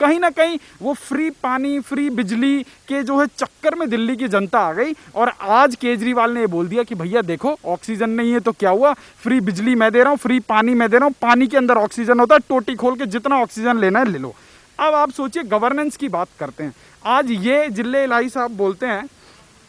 कहीं ना कहीं वो फ्री पानी, फ्री बिजली के जो है चक्कर में दिल्ली की जनता आ गई। और आज केजरीवाल ने ये बोल दिया कि भैया देखो ऑक्सीजन नहीं है तो क्या हुआ, फ्री बिजली मैं दे रहा हूँ, फ्री पानी मैं दे रहा हूँ, पानी के अंदर ऑक्सीजन होता है, टोटी खोल के जितना ऑक्सीजन लेना है ले लो। अब आप सोचिए, गवर्नेंस की बात करते हैं। आज ये जिले इलाही साहब बोलते हैं,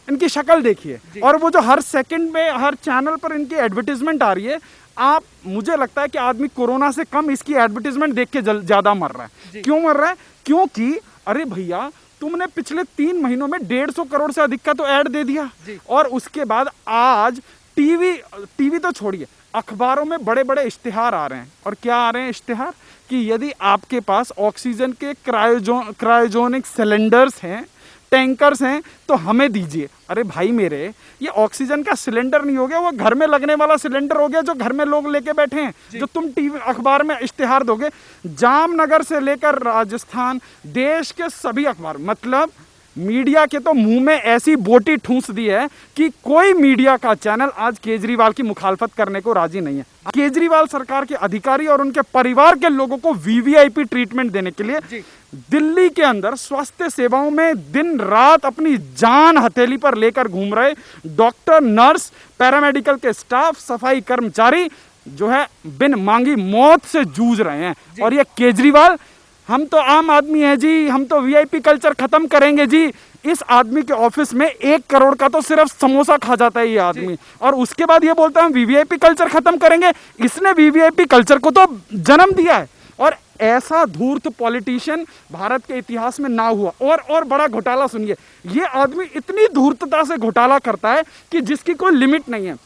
इनकी शक्ल देखिए, और वो जो हर सेकंड में हर चैनल पर इनकी एडवर्टीजमेंट आ रही है। आप, मुझे लगता है कि आदमी कोरोना से कम इसकी एडवर्टीजमेंट देख के ज्यादा मर रहा है। क्यों मर रहा है? क्योंकि अरे भैया, तुमने पिछले 3 महीनों में 150 करोड़ से अधिक का तो ऐड दे दिया, और उसके बाद आज टीवी तो छोड़िए, अखबारों में बड़े बड़े इश्तिहार आ रहे हैं। और क्या आ रहे हैं इश्तिहार? कि यदि आपके पास ऑक्सीजन के क्रायोजोनिक सिलेंडर्स हैं, टैंकर्स हैं, तो हमें दीजिए। अरे भाई मेरे, ये ऑक्सीजन का सिलेंडर नहीं हो गया, वो घर में लगने वाला सिलेंडर हो गया जो घर में लोग लेके बैठे हैं, जो तुम टीवी अखबार में इश्तिहार दोगे। जामनगर से लेकर राजस्थान, देश के सभी अखबार, मतलब मीडिया के तो मुंह में ऐसी बोटी ठूंस दी है कि कोई मीडिया का चैनल आज केजरीवाल की मुखालफत करने को राजी नहीं है। केजरीवाल सरकार के अधिकारी और उनके परिवार के लोगों को वीवीआईपी ट्रीटमेंट देने के लिए दिल्ली के अंदर स्वास्थ्य सेवाओं में दिन रात अपनी जान हथेली पर लेकर घूम रहे डॉक्टर, नर्स, पैरामेडिकल के स्टाफ, सफाई कर्मचारी जो है बिन मांगी मौत से जूझ रहे हैं। और ये केजरीवाल, हम तो आम आदमी है जी, हम तो वीआईपी कल्चर खत्म करेंगे जी। इस आदमी के ऑफिस में 1 करोड़ का तो सिर्फ समोसा खा जाता है ये आदमी, और उसके बाद ये बोलता है हम वीवीआईपी कल्चर खत्म करेंगे। इसने वीवीआईपी कल्चर को तो जन्म दिया है, और ऐसा धूर्त पॉलिटिशियन भारत के इतिहास में ना हुआ। और बड़ा घोटाला सुनिए, ये आदमी इतनी धूर्तता से घोटाला करता है कि जिसकी कोई लिमिट नहीं है।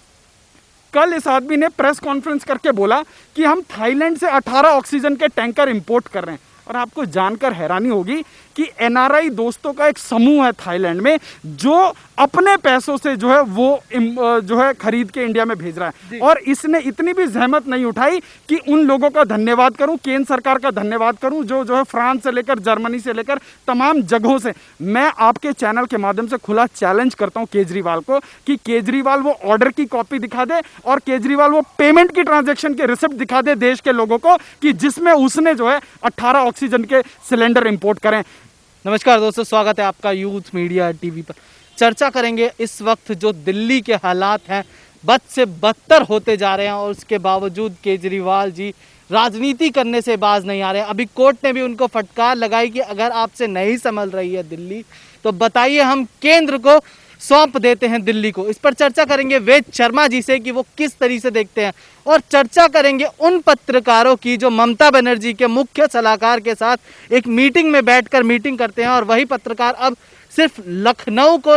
कल इस आदमी ने प्रेस कॉन्फ्रेंस करके बोला कि हम थाईलैंड से 18 ऑक्सीजन के टैंकर इंपोर्ट कर रहे हैं। और आपको जानकर हैरानी होगी कि एनआरआई दोस्तों का एक समूह है थाईलैंड में, जो अपने पैसों से जो है वो जो है खरीद के इंडिया में भेज रहा है। और इसने इतनी भी जहमत नहीं उठाई कि उन लोगों का धन्यवाद करूं, केंद्र सरकार का धन्यवाद करूं, जो है फ्रांस से लेकर, जर्मनी से लेकर तमाम जगहों से। मैं आपके चैनल के माध्यम से खुला चैलेंज करता हूं केजरीवाल को कि केजरीवाल वो ऑर्डर की कॉपी दिखा दे, और केजरीवाल वो पेमेंट की ट्रांजेक्शन के रिसिप्ट दिखा दे देश के लोगों को, कि जिसमें उसने जो है 18 ऑक्सीजन के सिलेंडर इंपोर्ट करें। नमस्कार दोस्तों, स्वागत है आपका यूथ मीडिया टीवी पर। चर्चा करेंगे इस वक्त जो दिल्ली के हालात हैं, बद से बदतर होते जा रहे हैं, और उसके बावजूद केजरीवाल जी राजनीति करने से बाज नहीं आ रहे हैं। अभी कोर्ट ने भी उनको फटकार लगाई कि अगर आपसे नहीं संभल रही है दिल्ली, तो बताइए, हम केंद्र को सौंप देते हैं दिल्ली को। इस पर चर्चा करेंगे वेद शर्मा जी से कि वो किस तरीके से देखते हैं, और चर्चा करेंगे उन पत्रकारों की जो ममता बनर्जी के मुख्य सलाहकार के साथ एक मीटिंग में बैठकर मीटिंग करते हैं, और वही पत्रकार अब सिर्फ लखनऊ को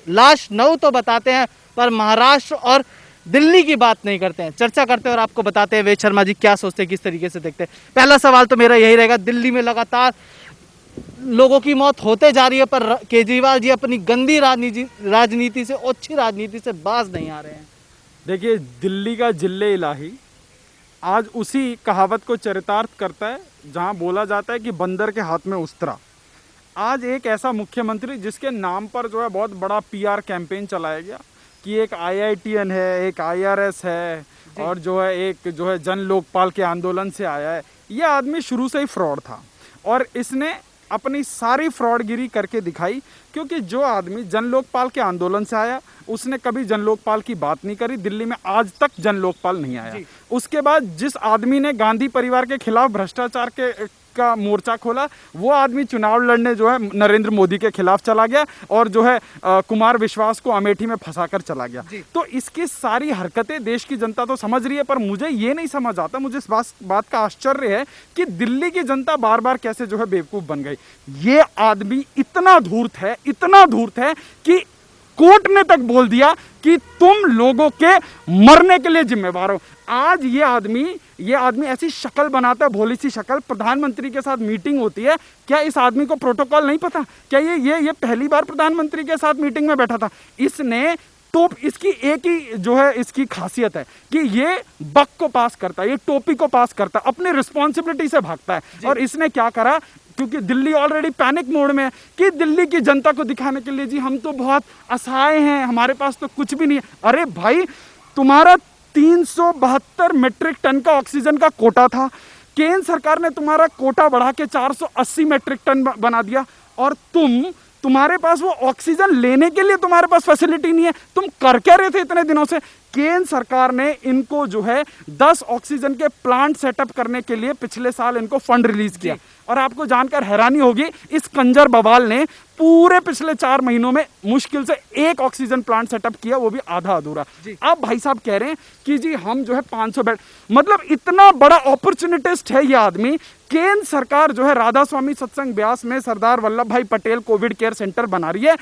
लाश नऊ तो बताते हैं, पर महाराष्ट्र और दिल्ली की बात नहीं करते हैं। चर्चा करते हैं और आपको बताते हैं वेद शर्मा जी क्या सोचते हैं, किस तरीके से देखते हैं। पहला सवाल तो मेरा यही रहेगा, दिल्ली में लगातार लोगों की मौत होते जा रही है, पर केजरीवाल जी अपनी गंदी राजनीति से, अच्छी राजनीति से बाज नहीं आ रहे हैं। देखिए, दिल्ली का जिले इलाही आज उसी कहावत को चरितार्थ करता है जहां बोला जाता है कि बंदर के हाथ में उस्तरा। आज एक ऐसा मुख्यमंत्री जिसके नाम पर जो है बहुत बड़ा पीआर कैंपेन चलाया गया कि एक आईआईटीएन है, एक आईआरएस है, और जो है एक जो है जन लोकपाल के आंदोलन से आया है। यह आदमी शुरू से ही फ्रॉड था, और इसने अपनी सारी फ्रॉडगिरी करके दिखाई। क्योंकि जो आदमी जन लोकपाल के आंदोलन से आया, उसने कभी जन लोकपाल की बात नहीं करी। दिल्ली में आज तक जन लोकपाल नहीं आया। उसके बाद जिस आदमी ने गांधी परिवार के खिलाफ भ्रष्टाचार का मोर्चा खोला, वो आदमी चुनाव लड़ने जो है नरेंद्र मोदी के खिलाफ चला गया, और जो है कुमार विश्वास को अमेठी में फंसाकर चला गया। तो इसकी सारी हरकतें देश की जनता तो समझ रही है, पर मुझे ये नहीं समझ आता, मुझे इस बात का आश्चर्य है कि दिल्ली की जनता बार बार कैसे जो है बेवकूफ बन गई। ये आदमी इतना धूर्त है कि कोर्ट ने तक बोल दिया कि तुम लोगों के मरने के लिए जिम्मेवार हो। आज ये आदमी ऐसी शक्ल बनाता है, भोली सी शक्ल। प्रधानमंत्री के साथ मीटिंग होती है, क्या इस आदमी को प्रोटोकॉल नहीं पता? क्या ये पहली बार प्रधानमंत्री के साथ मीटिंग में बैठा था? इसने तो इसकी एक ही जो है इसकी खासियत है कि ये बक को पास करता है, ये टोपी को पास करता है, अपनी रिस्पॉन्सिबिलिटी से भागता है। और इसने क्या करा, क्योंकि दिल्ली ऑलरेडी पैनिक मोड में है, कि दिल्ली की जनता को दिखाने के लिए जी हम तो बहुत असहाय हैं, हमारे पास तो कुछ भी नहीं है। अरे भाई, तुम्हारा 372 मीट्रिक टन का ऑक्सीजन का कोटा था, केंद्र सरकार ने तुम्हारा कोटा बढ़ा के 480 मैट्रिक टन बना दिया, और तुम्हारे पास वो ऑक्सीजन लेने के लिए तुम्हारे पास फैसिलिटी नहीं है। तुम कर क्या रहे थे इतने दिनों से? केंद्र सरकार ने इनको जो है 10 ऑक्सीजन के प्लांट सेटअप करने के लिए पिछले साल इनको फंड रिलीज किया, और आपको जानकर हैरानी होगी इस कंजर बवाल ने पूरे पिछले 4 महीनों में मुश्किल से 1 ऑक्सीजन प्लांट सेटअप किया, वो भी आधा अधूरा। अब भाई साहब कह रहे हैं कि जी हम जो है 500 बेड, मतलब इतना बड़ा अपॉर्चुनिटिस्ट है ये आदमी। केंद्र सरकार जो है राधा स्वामी सत्संग ब्यास में सरदार वल्लभ भाई पटेल कोविड केयर सेंटर बना रही है,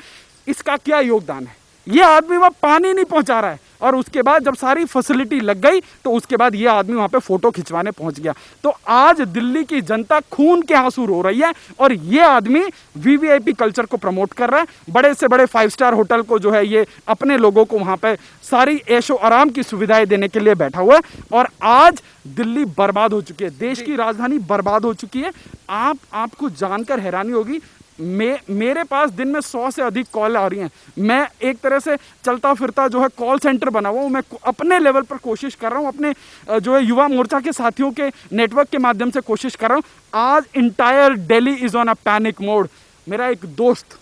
इसका क्या योगदान है? ये आदमी वहां पानी नहीं पहुंचा रहा है, और उसके बाद जब सारी फैसिलिटी लग गई तो उसके बाद ये आदमी वहां पे फोटो खिंचवाने पहुंच गया। तो आज दिल्ली की जनता खून के आंसू रो रही है, और ये आदमी वीवीआईपी कल्चर को प्रमोट कर रहा है। बड़े से बड़े 5 स्टार होटल को जो है ये अपने लोगों को वहां पे सारी ऐशो आराम की सुविधाएं देने के लिए बैठा हुआ है, और आज दिल्ली बर्बाद हो चुकी है, देश की राजधानी बर्बाद हो चुकी है। आपको जानकर हैरानी होगी, मेरे पास दिन में 100 से अधिक कॉल आ रही हैं। मैं एक तरह से चलता फिरता जो है कॉल सेंटर बना हुआ हूँ। मैं अपने लेवल पर कोशिश कर रहा हूँ, अपने जो है युवा मोर्चा के साथियों के नेटवर्क के माध्यम से कोशिश कर रहा हूँ। आज entire Delhi is on a panic mode. मेरा एक दोस्त,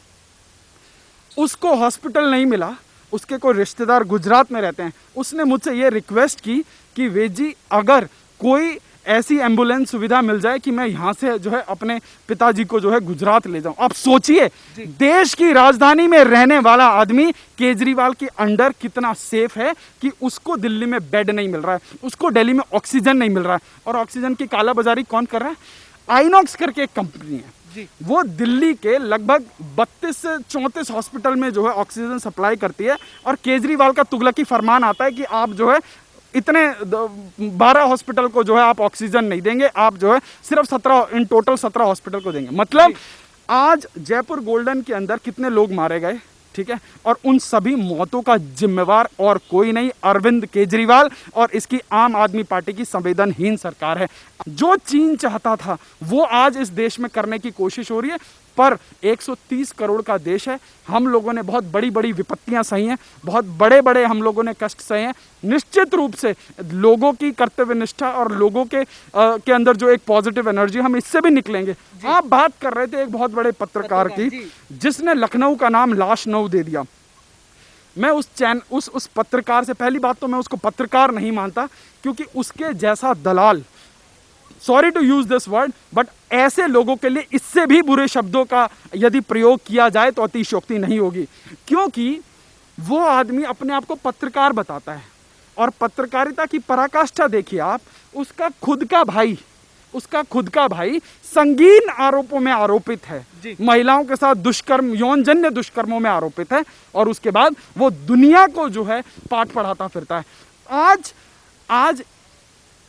उसको हॉस्पिटल नहीं मिला, उसके कोई रिश्तेदार गुजरात में रहते हैं, उसने मुझसे ये रिक्वेस्ट की कि वेद जी अगर कोई ऐसी एम्बुलेंस सुविधा मिल जाए कि मैं यहाँ से जो है अपने पिताजी को जो है गुजरात ले जाऊं। आप सोचिए, देश की राजधानी में रहने वाला आदमी केजरीवाल के अंडर कितना सेफ है कि उसको दिल्ली में बेड नहीं मिल रहा है, उसको दिल्ली में ऑक्सीजन नहीं मिल रहा है। और ऑक्सीजन की कालाबाजारी कौन कर रहा है? आइनॉक्स करके एक कंपनी है, वो दिल्ली के लगभग 32 से 34 हॉस्पिटल में जो है ऑक्सीजन सप्लाई करती है, और केजरीवाल का तुगलकी फरमान आता है कि आप जो है इतने 12 हॉस्पिटल को जो है आप ऑक्सीजन नहीं देंगे, आप जो है सिर्फ 17, इन टोटल 17 हॉस्पिटल को देंगे। मतलब आज जयपुर गोल्डन के अंदर कितने लोग मारे गए, ठीक है, और उन सभी मौतों का जिम्मेवार और कोई नहीं, अरविंद केजरीवाल और इसकी आम आदमी पार्टी की संवेदनहीन सरकार है। जो चीन चाहता था वो आज इस देश में करने की कोशिश हो रही है, पर 130 करोड़ का देश है। हम लोगों ने बहुत बड़ी बड़ी विपत्तियां सही हैं, बहुत बड़े बड़े हम लोगों ने कष्ट सहे हैं। निश्चित रूप से लोगों की कर्तव्य निष्ठा और लोगों के अंदर जो एक पॉजिटिव एनर्जी, हम इससे भी निकलेंगे। आप बात कर रहे थे एक बहुत बड़े पत्रकार की, जिसने लखनऊ का नाम लाशनऊ दे दिया। मैं उस पत्रकार से, पहली बात तो मैं उसको पत्रकार नहीं मानता, क्योंकि उसके जैसा दलाल, sorry to use this word, but ऐसे लोगों के लिए इससे भी बुरे शब्दों का यदि प्रयोग किया जाए तो अतिशयोक्ति नहीं होगी, क्योंकि वो आदमी अपने आप को पत्रकार बताता है। और पत्रकारिता की पराकाष्ठा देखिए आप, उसका खुद का भाई संगीन आरोपों में आरोपित है, महिलाओं के साथ दुष्कर्म, यौनजन्य दुष्कर्मों में आरोपित है, और उसके बाद वो दुनिया को जो है पाठ पढ़ाता फिरता है। आज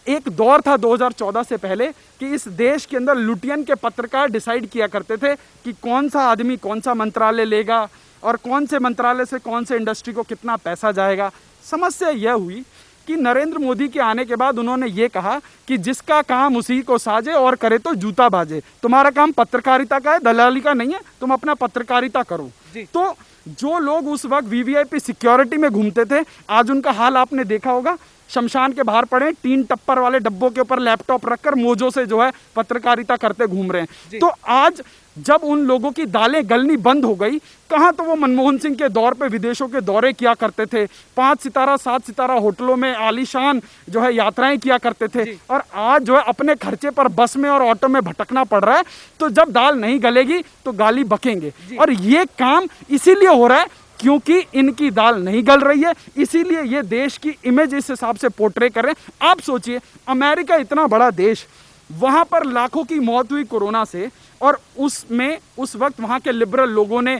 एक दौर था 2014 से पहले कि इस देश के अंदर लुटियन के पत्रकार डिसाइड किया करते थे कि कौन सा आदमी कौन सा मंत्रालय लेगा और कौन से मंत्रालय से कौन से इंडस्ट्री को कितना पैसा जाएगा। समस्या यह हुई कि नरेंद्र मोदी के आने के बाद उन्होंने ये कहा कि जिसका काम उसी को साजे और करे तो जूता बाजे। तुम्हारा काम पत्रकारिता का है, दलाली का नहीं है, तुम अपना पत्रकारिता करो। तो जो लोग उस वक्त वीवीआईपी सिक्योरिटी में घूमते थे, आज उनका हाल आपने देखा होगा, शमशान के बाहर पड़े, 3 टप्पर वाले डब्बों के ऊपर लैपटॉप रखकर मोजों से जो है पत्रकारिता करते घूम रहे हैं। तो आज जब उन लोगों की दालें गलनी बंद हो गई, कहाँ तो वो मनमोहन सिंह के दौर पे विदेशों के दौरे किया करते थे, 5 सितारा 7 सितारा होटलों में आलीशान जो है यात्राएं किया करते थे, और आज जो है अपने खर्चे पर बस में और ऑटो में भटकना पड़ रहा है। तो जब दाल नहीं गलेगी तो गाली बकेंगे, और ये काम इसीलिए हो रहा है क्योंकि इनकी दाल नहीं गल रही है, इसीलिए ये देश की इमेज इस हिसाब से पोर्ट्रे कर रहे हैं। आप सोचिए, अमेरिका इतना बड़ा देश, वहां पर लाखों की मौत हुई कोरोना से, और उसमें उस वक्त वहां के लिबरल लोगों ने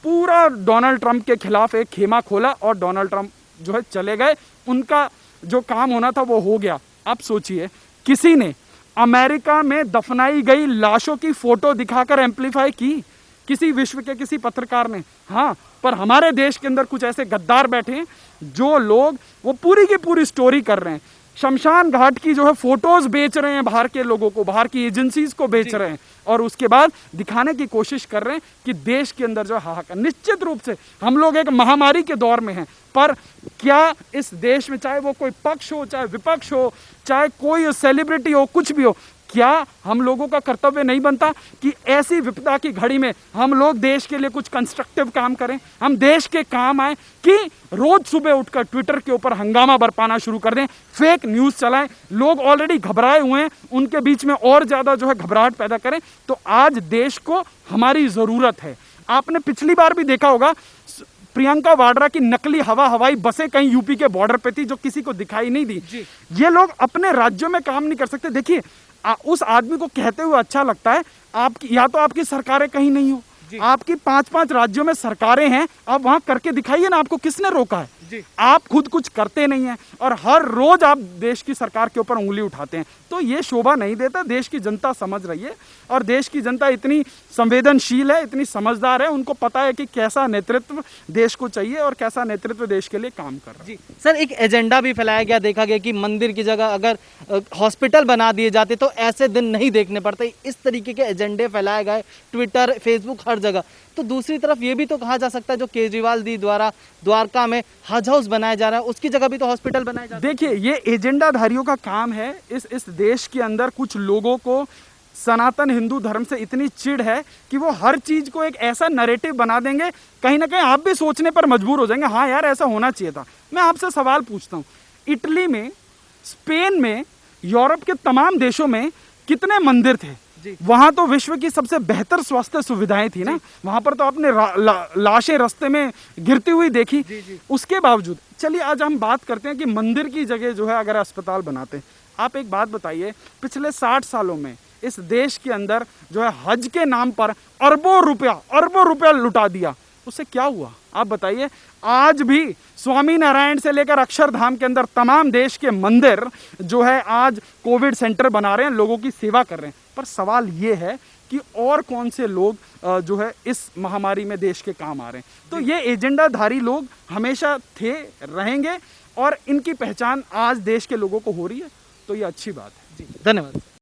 पूरा डोनाल्ड ट्रंप के खिलाफ एक खेमा खोला, और डोनाल्ड ट्रंप जो है चले गए, उनका जो काम होना था वो हो गया। आप सोचिए, किसी ने अमेरिका में दफनाई गई लाशों की फोटो दिखाकर एम्पलीफाई की, किसी विश्व के किसी पत्रकार ने? हाँ, पर हमारे देश के अंदर कुछ ऐसे गद्दार बैठे हैं जो लोग वो पूरी की पूरी स्टोरी कर रहे हैं, शमशान घाट की जो है फोटोज बेच रहे हैं बाहर के लोगों को, बाहर की एजेंसीज को बेच रहे हैं, और उसके बाद दिखाने की कोशिश कर रहे हैं कि देश के अंदर जो हाहाकार। निश्चित रूप से हम लोग एक महामारी के दौर में हैं, पर क्या इस देश में, चाहे वो कोई पक्ष हो चाहे विपक्ष हो, चाहे कोई सेलिब्रिटी हो, कुछ भी हो, क्या हम लोगों का कर्तव्य नहीं बनता कि ऐसी विपदा की घड़ी में हम लोग देश के लिए कुछ कंस्ट्रक्टिव काम करें, हम देश के काम आए, कि रोज सुबह उठकर ट्विटर के ऊपर हंगामा बरपाना शुरू कर दें, फेक न्यूज चलाएं, लोग ऑलरेडी घबराए हुए हैं उनके बीच में और ज्यादा जो है घबराहट पैदा करें। तो आज देश को हमारी जरूरत है। आपने पिछली बार भी देखा होगा प्रियंका वाड्रा की नकली हवाई बसें कहीं यूपी के बॉर्डर पे थी जो किसी को दिखाई नहीं दी। ये लोग अपने राज्यों में काम नहीं कर सकते। देखिए उस आदमी को कहते हुए अच्छा लगता है, आपकी या तो आपकी सरकारें कहीं नहीं हो, आपकी 5-5 राज्यों में सरकारें हैं, आप वहां करके दिखाइए ना, आपको किसने रोका है? आप खुद कुछ करते नहीं हैं और हर रोज आप देश की सरकार के ऊपर उंगली उठाते हैं, तो ये शोभा नहीं देता। देश की जनता समझ रही है और देश की जनता इतनी संवेदनशील है, इतनी समझदार है, उनको पता है कि कैसा नेतृत्व देश को चाहिए और कैसा नेतृत्व देश के लिए काम कर रहा है। सर, एक एजेंडा भी फैलाया गया, देखा गया कि मंदिर की जगह अगर हॉस्पिटल बना दिए जाते तो ऐसे दिन नहीं देखने पड़ते। इस तरीके के एजेंडे फैलाए गए ट्विटर, फेसबुक, हर जगह। तो दूसरी तरफ ये भी तो कहा जा सकता है जो केजरीवाल जी द्वारा द्वारका में हज हाउस बनाया जा रहा है, उसकी जगह भी तो हॉस्पिटल बनाया जा रहा है। देखिए, ये एजेंडाधारियों का काम है। इस देश के अंदर कुछ लोगों को सनातन हिंदू धर्म से इतनी चिढ़ है कि वो हर चीज को एक ऐसा नैरेटिव बना देंगे, कहीं ना कहीं आप भी सोचने पर मजबूर हो जाएंगे, हाँ यार ऐसा होना चाहिए था। मैं आपसे सवाल पूछता हूँ, इटली में, स्पेन में, यूरोप के तमाम देशों में कितने मंदिर थे? वहां तो विश्व की सबसे बेहतर स्वास्थ्य सुविधाएं थी ना, वहां पर तो आपने लाशें रास्ते में गिरती हुई देखी। उसके बावजूद चलिए आज हम बात करते हैं कि मंदिर की जगह जो है अगर अस्पताल बनाते हैं। आप एक बात बताइए, पिछले 60 सालों में इस देश के अंदर जो है हज के नाम पर अरबों रुपया लुटा दिया, उससे क्या हुआ आप बताइए? आज भी स्वामी नारायण से लेकर अक्षरधाम के अंदर तमाम देश के मंदिर जो है आज कोविड सेंटर बना रहे हैं, लोगों की सेवा कर रहे हैं। पर सवाल ये है कि और कौन से लोग जो है इस महामारी में देश के काम आ रहे हैं? तो ये एजेंडाधारी लोग हमेशा थे, रहेंगे, और इनकी पहचान आज देश के लोगों को हो रही है, तो ये अच्छी बात है। धन्यवाद।